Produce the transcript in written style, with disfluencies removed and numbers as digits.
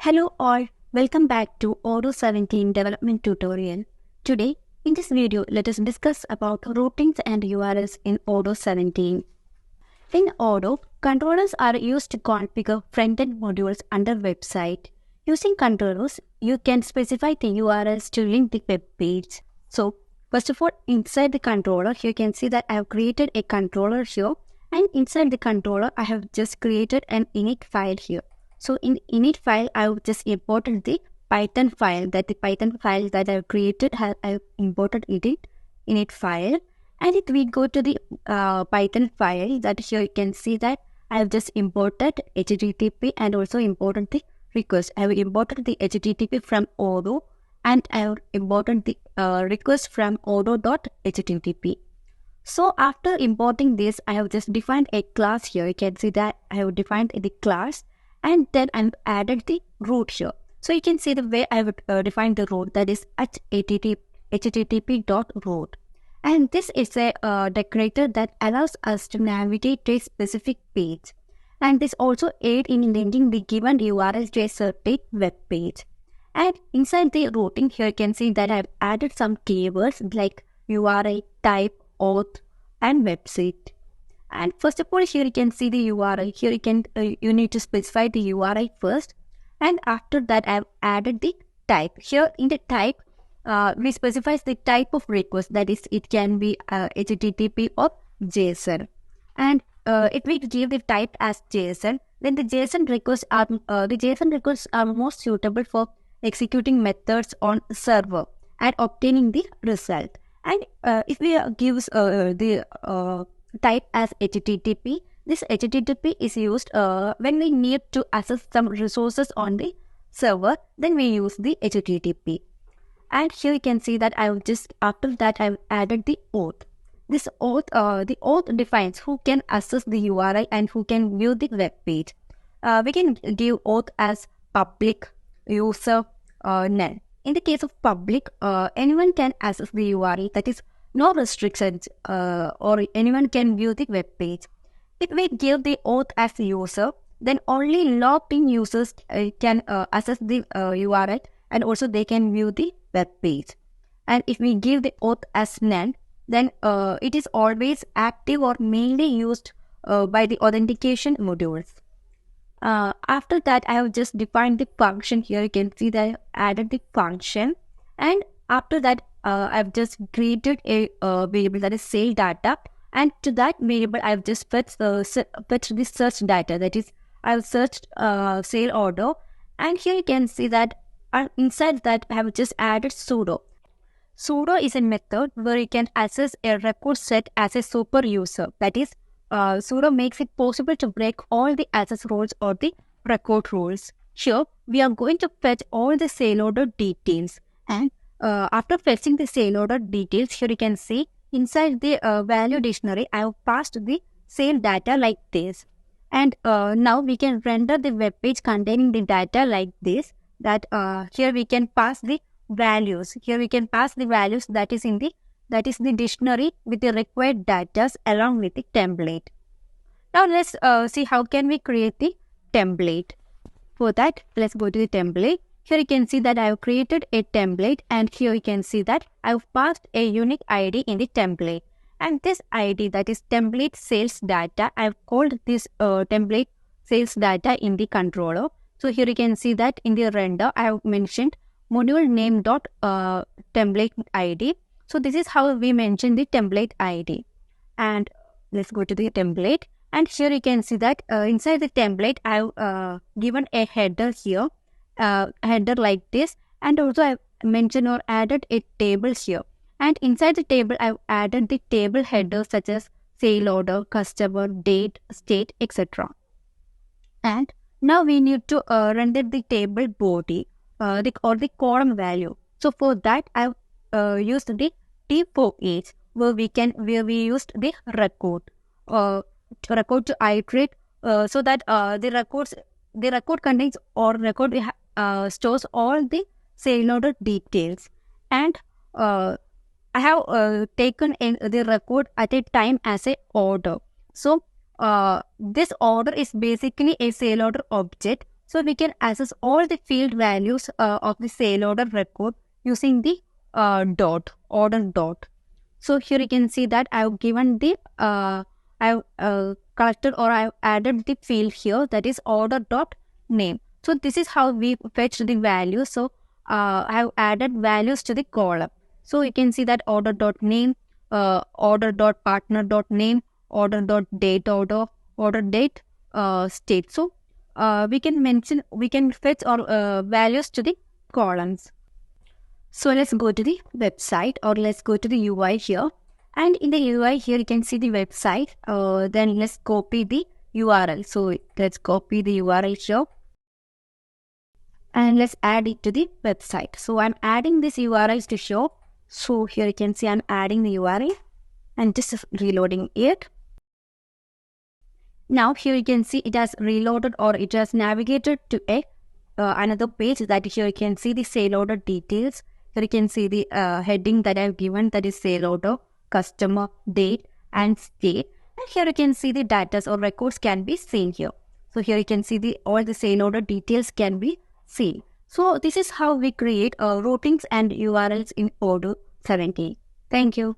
Hello all, welcome back to Odoo 17 development tutorial. Today, in this video, let us discuss about routings and URLs in Odoo 17. In Odoo, controllers are used to configure front-end modules under website. Using controllers, you can specify the URLs to link the web page. So, first of all, inside the controller, here you can see that I have created a controller here, and inside the controller, I have just created an init file here. So in init file, I have just imported the Python file that I have created. I have imported it init file. And if we go to the Python file, that here you can see that I have just imported HTTP and also imported the request. I have imported the HTTP from Odoo and I have imported the request from Odoo.http. So after importing this, I have just defined a class here. You can see that I have defined the class and then I've added the root here. So you can see the way I have defined the root, that is at http.root. And this is a decorator that allows us to navigate to a specific page. And this also aids in linking the given URL to a certain web page. And inside the routing, here you can see that I've added some keywords like URI, type, auth, and website. And first of all, here you can see the URI. Here you need to specify the URI first, and after that I've added the type. Here in the type, we specify the type of request, that is, it can be HTTP or JSON. And if we give the type as JSON, then the JSON requests are most suitable for executing methods on server and obtaining the result. And if we give the type as HTTP, this HTTP is used when we need to access some resources on the server, then we use the HTTP. And here you can see that after that I've added the auth. This auth, the auth defines who can access the URI and who can view the web page. We can give auth as public, user, none. In the case of public, anyone can access the URI, that is no restrictions, or anyone can view the web page. If we give the auth as user, then only logged in users can access the URI and also they can view the web page. And if we give the auth as none, then it is always active or mainly used by the authentication modules. After that, I have just defined the function here. You can see that I added the function, and after that I've just created a variable that is sale data, and to that variable I've just fetched the search data, that is I've searched sale order, and here you can see that inside that I have just added sudo. Sudo is a method where you can access a record set as a super user, that is sudo makes it possible to break all the access roles or the record rules. Here, we are going to fetch all the sale order details, and after fetching the sale order details, here you can see inside the value dictionary, I have passed the sale data like this. And now we can render the web page containing the data like this. That here we can pass the values. Here we can pass the values that is the dictionary with the required data along with the template. Now let's see how can we create the template. For that, let's go to the template. Here you can see that I have created a template, and here you can see that I have passed a unique ID in the template. And this ID, that is template sales data, I have called this template sales data in the controller. So here you can see that in the render, I have mentioned module name dot template ID. So this is how we mention the template ID. And let's go to the template. And here you can see that inside the template, I have given a header here, header like this. And also I have mentioned or added a table here. And inside the table, I have added the table headers such as sale order, customer, date, state, etc. And now we need to render the table body or the column value. So for that, I have used the T for each, where we used the record to iterate so that the record contains or record stores all the sale order details. And I have taken in the record at a time as a order. So this order is basically a sale order object So we can access all the field values of the sale order record using the order dot. So here you can see that I've given the I've collected or I've added the field here, that is order dot name. So this is how we fetch the value. So I've added values to the column. So you can see that order dot name, order dot partner dot name, order dot date order date state. So we can fetch our values to the columns. So let's go to the website, or let's go to the UI here. And in the UI here, you can see the website. Then let's copy the URL. So let's copy the URL here and let's add it to the website. So I'm adding this URLs to show. So here you can see I'm adding the URL and just reloading it. Now here you can see it has reloaded, or it has navigated to a another page. That here you can see the sale order details. Here you can see the heading that I've given, that is sale order, customer, date and state. And here you can see the data or records can be seen here. So here you can see the all the sale order details can be seen. So this is how we create routings and URLs in Odoo 17. Thank you.